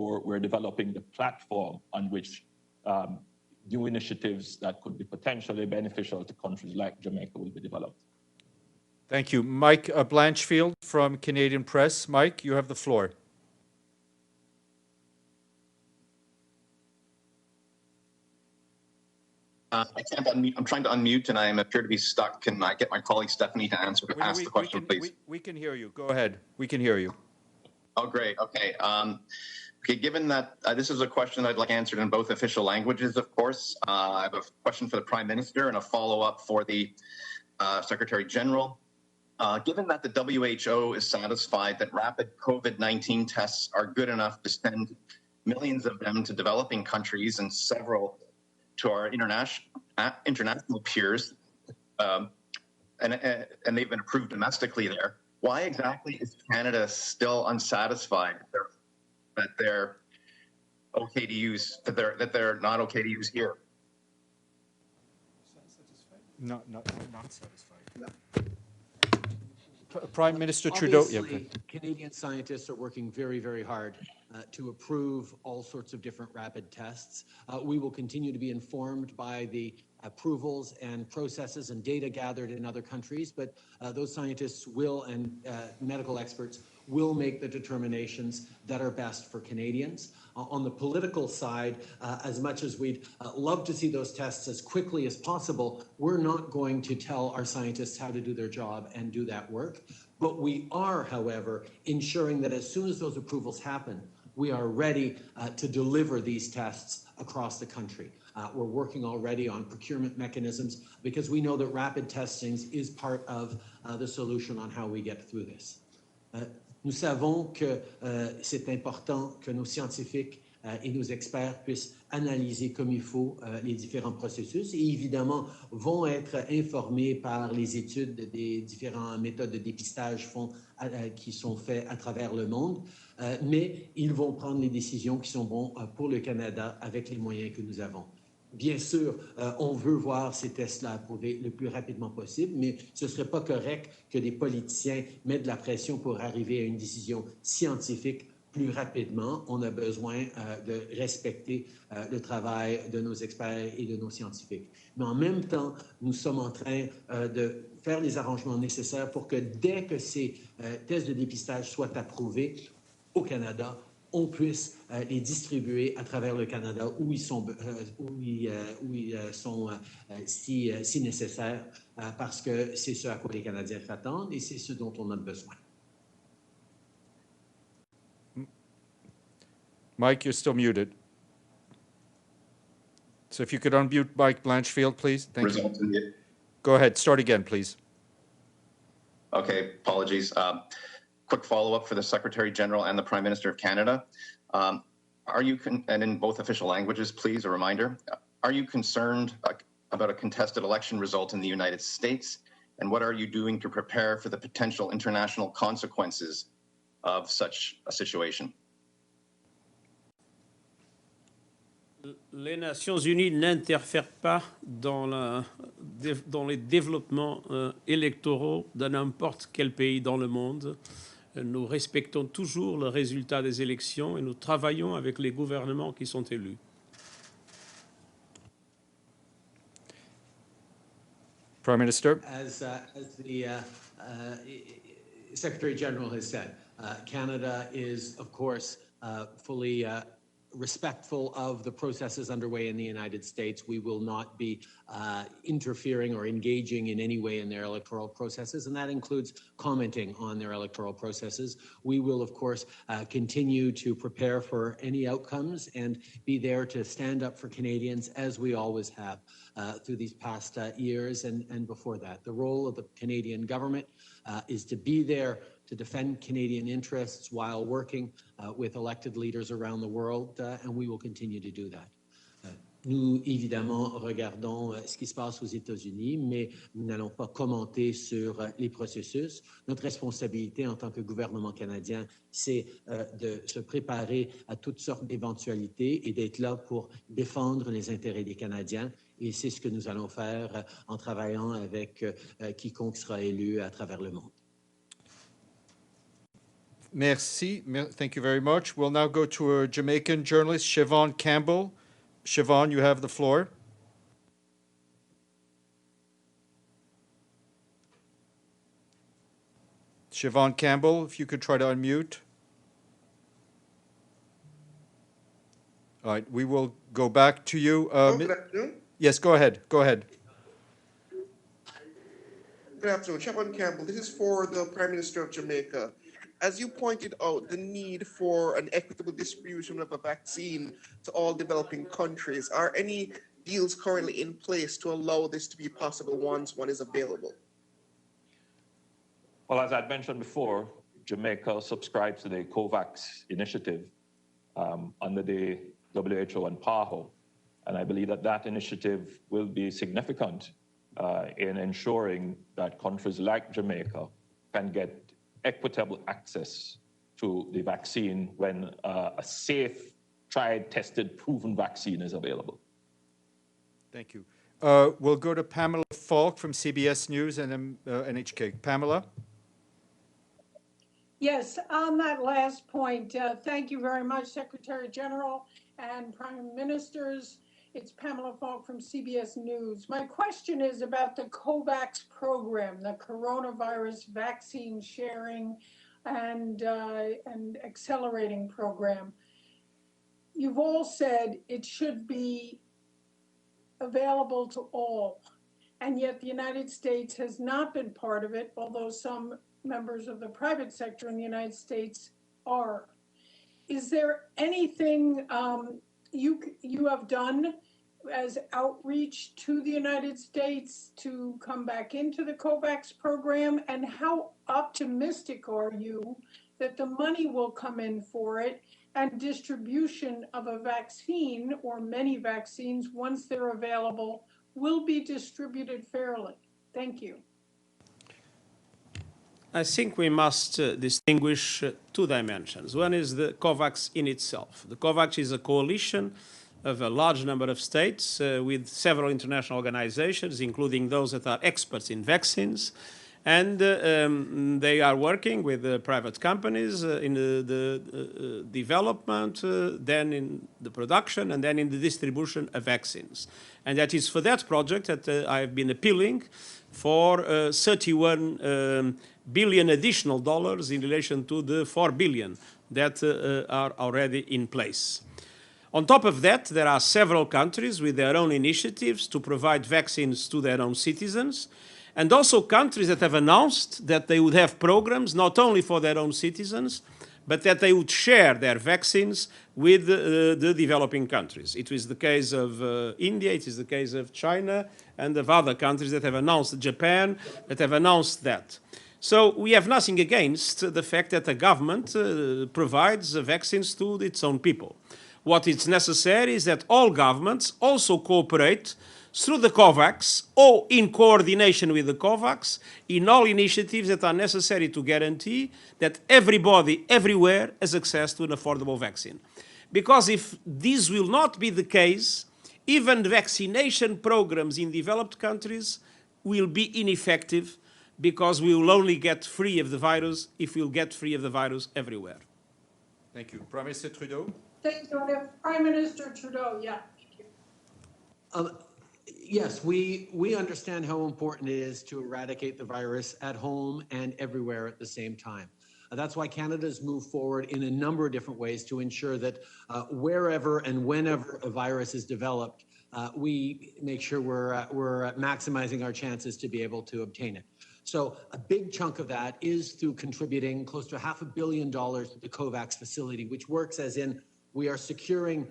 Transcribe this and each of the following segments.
we're developing the platform on which new initiatives that could be potentially beneficial to countries like Jamaica will be developed. Thank you. Mike Blanchfield from Canadian Press. Mike, you have the floor. I can't unmute. I'm trying to unmute and I appear to be stuck. Can I get my colleague Stephanie to ask the question, please? We can hear you. Go ahead. We can hear you. Oh, great. Okay. Okay. Given that this is a question I'd like answered in both official languages, of course, I have a question for the Prime Minister and a follow-up for the Secretary General. Given that the WHO is satisfied that rapid COVID-19 tests are good enough to send millions of them to developing countries and several to our international peers, and they've been approved domestically there, why exactly is Canada still unsatisfied that they're okay to use, that they're not okay to use here? Not satisfied. No. Prime Minister Trudeau. Obviously, Canadian scientists are working very, very hard to approve all sorts of different rapid tests. We will continue to be informed by the approvals and processes and data gathered in other countries, but those scientists will and medical experts will make the determinations that are best for Canadians. On the political side, as much as we'd love to see those tests as quickly as possible, we're not going to tell our scientists how to do their job and do that work. But we are, however, ensuring that as soon as those approvals happen, we are ready to deliver these tests across the country. We're working already on procurement mechanisms because we know that rapid testing is part of the solution on how we get through this. Nous savons que c'est important que nos scientifiques et nos experts puissent analyser comme il faut les différents processus et évidemment vont être informés par les études des différentes méthodes de dépistage qui sont faites à travers le monde, mais ils vont prendre les décisions qui sont bonnes pour le Canada avec les moyens que nous avons. Bien sûr, on veut voir ces tests-là approuvés le plus rapidement possible, mais ce ne serait pas correct que des politiciens mettent de la pression pour arriver à une décision scientifique plus rapidement. On a besoin de respecter le travail de nos experts et de nos scientifiques. Mais en même temps, nous sommes en train de faire les arrangements nécessaires pour que dès que ces tests de dépistage soient approuvés au Canada, on puisse les distribuer à travers le Canada où ils sont, si nécessaires, parce que c'est ce à quoi les Canadiens s'attendent et c'est ce dont on a besoin. Mike, you're still muted. So if you could unmute Mike Blanchfield, please. Thank you. Go ahead. Start again, please. Okay. Apologies. Quick follow-up for the Secretary General and the Prime Minister of Canada. Are you, and in both official languages, please, a reminder, are you concerned about a contested election result in the United States? And what are you doing to prepare for the potential international consequences of such a situation? Les Nations Unies n'interfèrent pas dans les développements électoraux de n'importe quel pays dans le monde. Nous respectons toujours le résultat des élections et nous travaillons avec les gouvernements qui sont élus. Prime Minister. As the Secretary General has said, Canada is, of course, fully respectful of the processes underway in the United States. We will not be interfering or engaging in any way in their electoral processes, and that includes commenting on their electoral processes. We will, of course, continue to prepare for any outcomes and be there to stand up for Canadians as we always have through these past years and before that. The role of the Canadian government is to be there to defend Canadian interests while working with elected leaders around the world, and we will continue to do that. Nous, évidemment, regardons ce qui se passe aux États-Unis, mais nous n'allons pas commenter sur les processus. Notre responsabilité en tant que gouvernement canadien, c'est de se préparer à toutes sortes d'éventualités et d'être là pour défendre les intérêts des Canadiens. Et c'est ce que nous allons faire en travaillant avec quiconque sera élu à travers le monde. Merci. Thank you very much. We'll now go to a Jamaican journalist, Siobhan Campbell. Siobhan, you have the floor. Siobhan Campbell, if you could try to unmute. All right, we will go back to you. Good afternoon. Yes, go ahead. Go ahead. Good afternoon. Siobhan Campbell. This is for the Prime Minister of Jamaica. As you pointed out, the need for an equitable distribution of a vaccine to all developing countries. Are any deals currently in place to allow this to be possible once one is available? Well, as I'd mentioned before, Jamaica subscribes to the Kovacs initiative under the WHO and PAHO. And I believe that that initiative will be significant in ensuring that countries like Jamaica can get equitable access to the vaccine when a safe, tried, tested, proven vaccine is available. Thank you. We'll go to Pamela Falk from CBS News and NHK. Pamela? Yes, on that last point, thank you very much, Secretary General and Prime Ministers. It's Pamela Falk from CBS News. My question is about the Kovacs program, the coronavirus vaccine sharing and accelerating program. You've all said it should be available to all, and yet the United States has not been part of it, although some members of the private sector in the United States are. Is there anything you have done as outreach to the United States to come back into the Kovacs program? And how optimistic are you that the money will come in for it and distribution of a vaccine or many vaccines, once they're available, will be distributed fairly? Thank you. I think we must distinguish two dimensions. One is the Kovacs in itself. The Kovacs is a coalition of a large number of states with several international organizations, including those that are experts in vaccines. And they are working with private companies in the development, then in the production, and then in the distribution of vaccines. And that is for that project that I have been appealing for 31 billion additional dollars in relation to the 4 billion that are already in place. On top of that, there are several countries with their own initiatives to provide vaccines to their own citizens, and also countries that have announced that they would have programs not only for their own citizens, but that they would share their vaccines with the developing countries. It was the case of India, it is the case of China, and of other countries that have announced, Japan, that have announced that. So we have nothing against the fact that the government provides vaccines to its own people. What is necessary is that all governments also cooperate through the Kovacs or in coordination with the Kovacs in all initiatives that are necessary to guarantee that everybody, everywhere, has access to an affordable vaccine. Because if this will not be the case, even vaccination programs in developed countries will be ineffective, because we will only get free of the virus if we'll get free of the virus everywhere. Thank you. Prime Minister Trudeau? Thank you. Prime Minister Trudeau, yeah. Thank you. Yes, we understand how important it is to eradicate the virus at home and everywhere at the same time. That's why Canada's moved forward in a number of different ways to ensure that wherever and whenever a virus is developed, we make sure we're maximizing our chances to be able to obtain it. So a big chunk of that is through contributing close to $500 million to the Kovacs facility, which works as in we are securing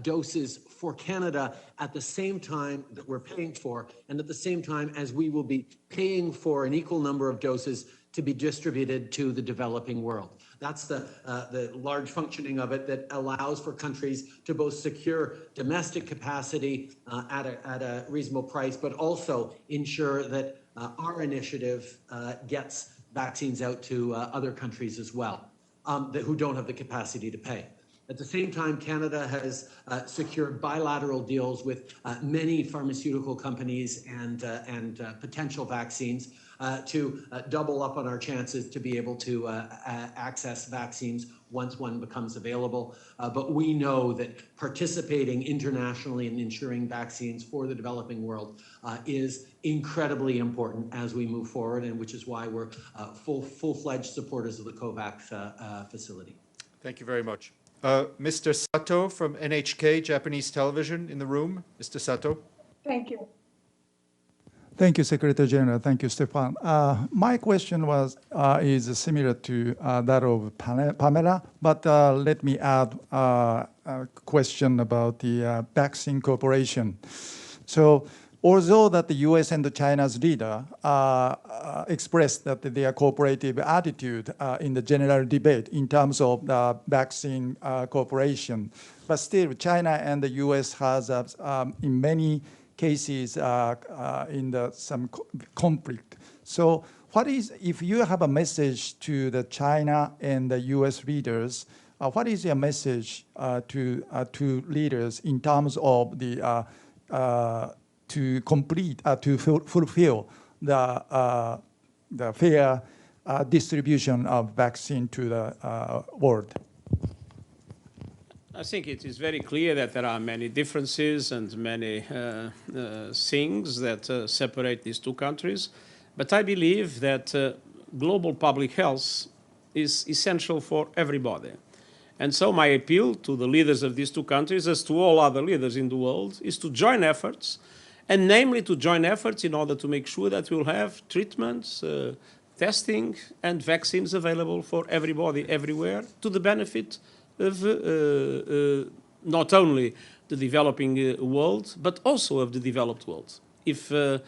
doses for Canada at the same time that we're paying for, and at the same time as we will be paying for an equal number of doses to be distributed to the developing world. That's the large functioning of it that allows for countries to both secure domestic capacity at a reasonable price, but also ensure that our initiative gets vaccines out to other countries as well who don't have the capacity to pay. At the same time, Canada has secured bilateral deals with many pharmaceutical companies and potential vaccines to double up on our chances to be able to access vaccines once one becomes available. But we know that participating internationally in ensuring vaccines for the developing world is incredibly important as we move forward, and which is why we're full-fledged supporters of the Kovacs facility. Thank you very much. Mr. Sato from NHK, Japanese television, in the room. Mr. Sato. Thank you. Thank you, Secretary General. Thank you, Stefan. My question is similar to that of Pamela, but let me add a question about the vaccine cooperation. So, although that the U.S. and China's leader expressed that their cooperative attitude in the general debate in terms of the vaccine cooperation, but still China and the U.S. has in many cases in some conflict. So what is, if you have a message to the China and the U.S. leaders, what is your message to leaders in terms of the to fulfill the fair distribution of vaccine to the world? I think it is very clear that there are many differences and many things that separate these two countries. But I believe that global public health is essential for everybody. And so my appeal to the leaders of these two countries, as to all other leaders in the world, is to join efforts, and namely to join efforts in order to make sure that we'll have treatments, testing, and vaccines available for everybody, everywhere, to the benefit of not only the developing world, but also of the developed world. If the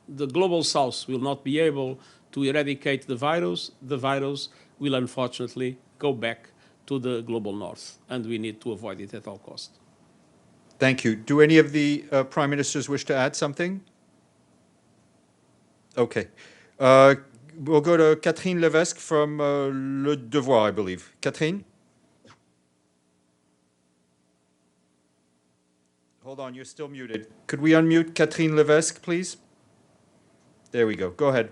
global south will not be able to eradicate the virus will unfortunately go back to the global north, and we need to avoid it at all costs. Thank you. Do any of the prime ministers wish to add something? Okay. We'll go to Catherine Levesque from Le Devoir, I believe. Catherine? Hold on, you're still muted. Could we unmute Catherine Levesque, please? There we go. Go ahead.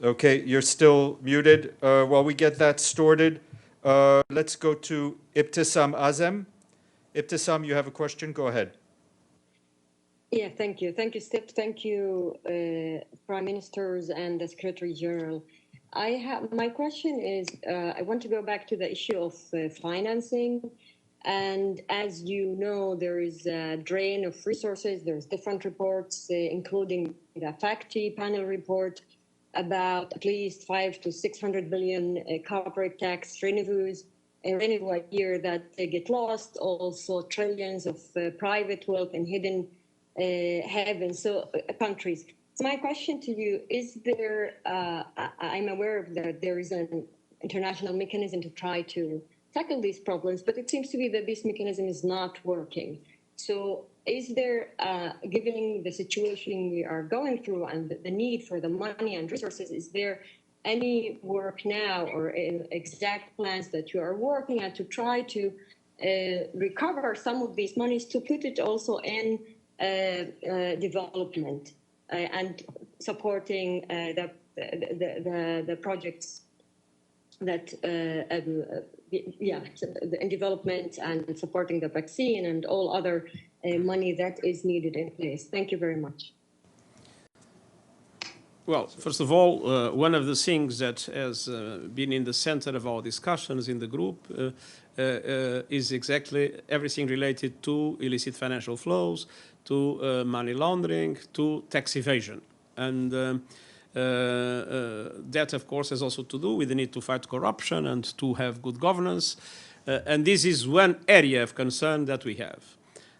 Okay, you're still muted. While we get that sorted, let's go to Ibtisam Azem. Ibtisam, you have a question? Go ahead. Yeah, thank you. Thank you, Steph. Thank you, Prime Ministers and the Secretary General. My question is, I want to go back to the issue of financing. And as you know, there is a drain of resources. There's different reports, including the FACTI panel report, about at least 500 to 600 billion corporate tax revenues a year that get lost. Also, trillions of private wealth in hidden havens, countries. So my question to you is: there? I'm aware of that there is an international mechanism to try to tackle these problems, but it seems to be that this mechanism is not working. So is there, given the situation we are going through and the need for the money and resources, is there any work now or exact plans that you are working at to try to recover some of these monies to put it also in development and supporting the projects that in development and supporting the vaccine and all other money that is needed in place? Thank you very much. Well, first of all, one of the things that has been in the center of our discussions in the group is exactly everything related to illicit financial flows, to money laundering, to tax evasion. And that, of course, has also to do with the need to fight corruption and to have good governance. And this is one area of concern that we have.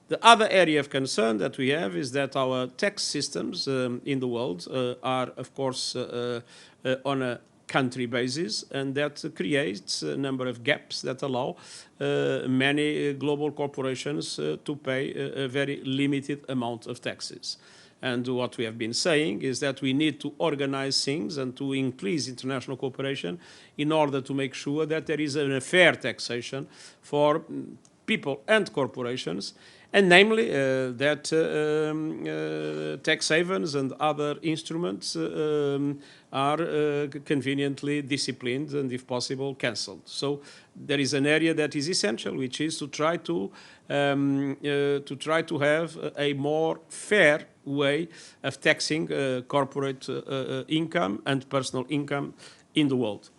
The other area of concern that we have is that our tax systems in the world are, of course, on a country basis, and that creates a number of gaps that allow many global corporations to pay a very limited amount of taxes. And what we have been saying is that we need to organize things and to increase international cooperation in order to make sure that there is a fair taxation for people and corporations, and namely that tax havens and other instruments are conveniently disciplined and, if possible, cancelled. So there is an area that is essential, which is to try to have a more fair way of taxing corporate income and personal income in the world.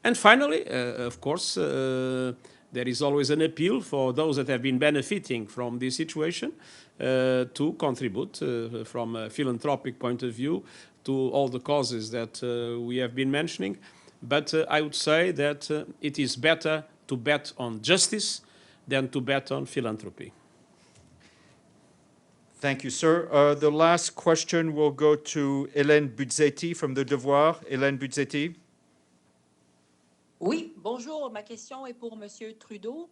And finally, of course, there is always an appeal for those that have been benefiting from this situation to contribute from a philanthropic point of view to all the causes that we have been mentioning. But I would say that it is better to bet on justice than to bet on philanthropy. Thank you, sir. The last question will go to Hélène Buzzetti from The Devoir. Hélène Buzzetti. Oui, bonjour. Ma question est pour M. Trudeau.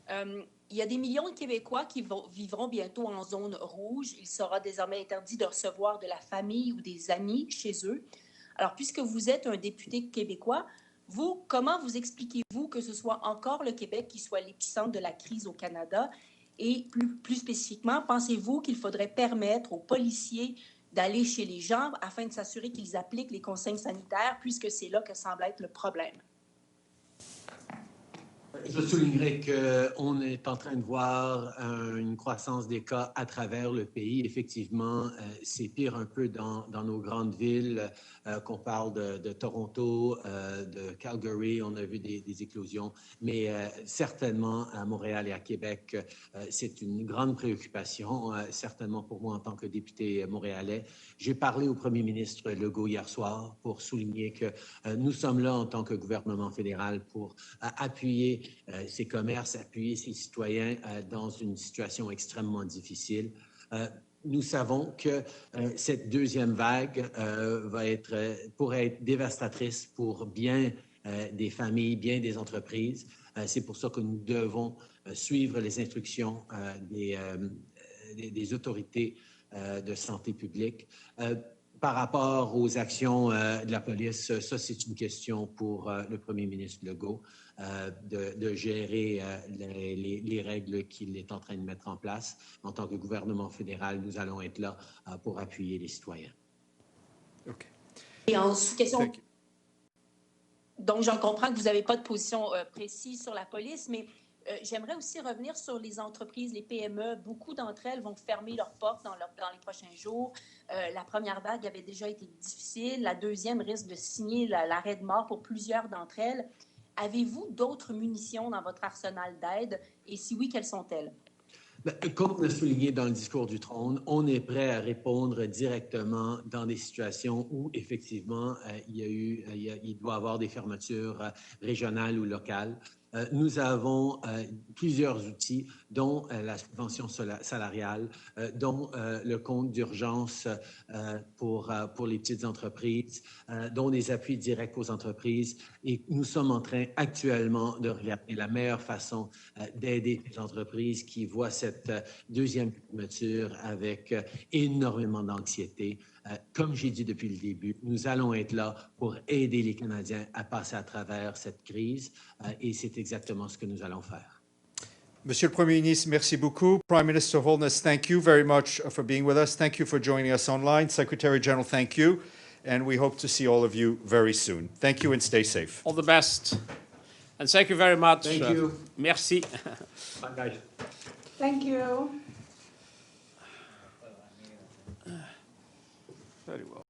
Il y a des millions de Québécois qui vivront bientôt en zone rouge. Il sera désormais interdit de recevoir de la famille ou des amis chez eux. Alors, puisque vous êtes un député québécois, vous, comment vous expliquez-vous que ce soit encore le Québec qui soit l'épicentre de la crise au Canada? Et plus spécifiquement, pensez-vous qu'il faudrait permettre aux policiers d'aller chez les gens afin de s'assurer qu'ils appliquent les consignes sanitaires, puisque c'est là que semble être le problème? Je soulignerai qu'on est en train de voir une croissance des cas à travers le pays. Effectivement, c'est pire un peu dans nos grandes villes, qu'on parle de Toronto, de Calgary, on a vu des éclosions, mais certainement à Montréal et à Québec, c'est une grande préoccupation, certainement pour moi en tant que député montréalais. J'ai parlé au premier ministre Legault hier soir pour souligner que nous sommes là en tant que gouvernement fédéral pour appuyer ces commerces, appuyer ces citoyens dans une situation extrêmement difficile. Nous savons que cette deuxième vague pourrait être dévastatrice pour bien des familles, bien des entreprises. C'est pour ça que nous devons suivre les instructions des autorités de santé publique. Par rapport aux actions de la police, ça, c'est une question pour le premier ministre Legault de gérer les règles qu'il est en train de mettre en place. En tant que gouvernement fédéral, nous allons être là pour appuyer les citoyens. OK. Et en sous-question, donc j'en comprends que vous n'avez pas de position précise sur la police, mais j'aimerais aussi revenir sur les entreprises, les PME. Beaucoup d'entre elles vont fermer leurs portes dans les prochains jours. La première vague avait déjà été difficile. La deuxième risque de signer l'arrêt de mort pour plusieurs d'entre elles. Avez-vous d'autres munitions dans votre arsenal d'aide? Et si oui, quelles sont-elles? Comme on a souligné dans le discours du trône, on est prêt à répondre directement dans des situations où, effectivement, il doit y avoir des fermetures régionales ou locales. Nous avons plusieurs outils, dont la subvention salariale, dont le compte d'urgence pour les petites entreprises, dont des appuis directs aux entreprises. Et nous sommes en train actuellement de regarder la meilleure façon d'aider les entreprises qui voient cette deuxième fermeture avec énormément d'anxiété. Comme j'ai dit depuis le début, nous allons être là pour aider les Canadiens à passer à travers cette crise et c'est exactement ce que nous allons faire. Monsieur le Premier ministre, merci beaucoup. Prime Minister Holness, thank you very much for being with us. Thank you for joining us online. Secretary General, thank you. And we hope to see all of you very soon. Thank you and stay safe. All the best. And thank you very much. Thank you. Merci. Bye, guys. Thank you. Very well.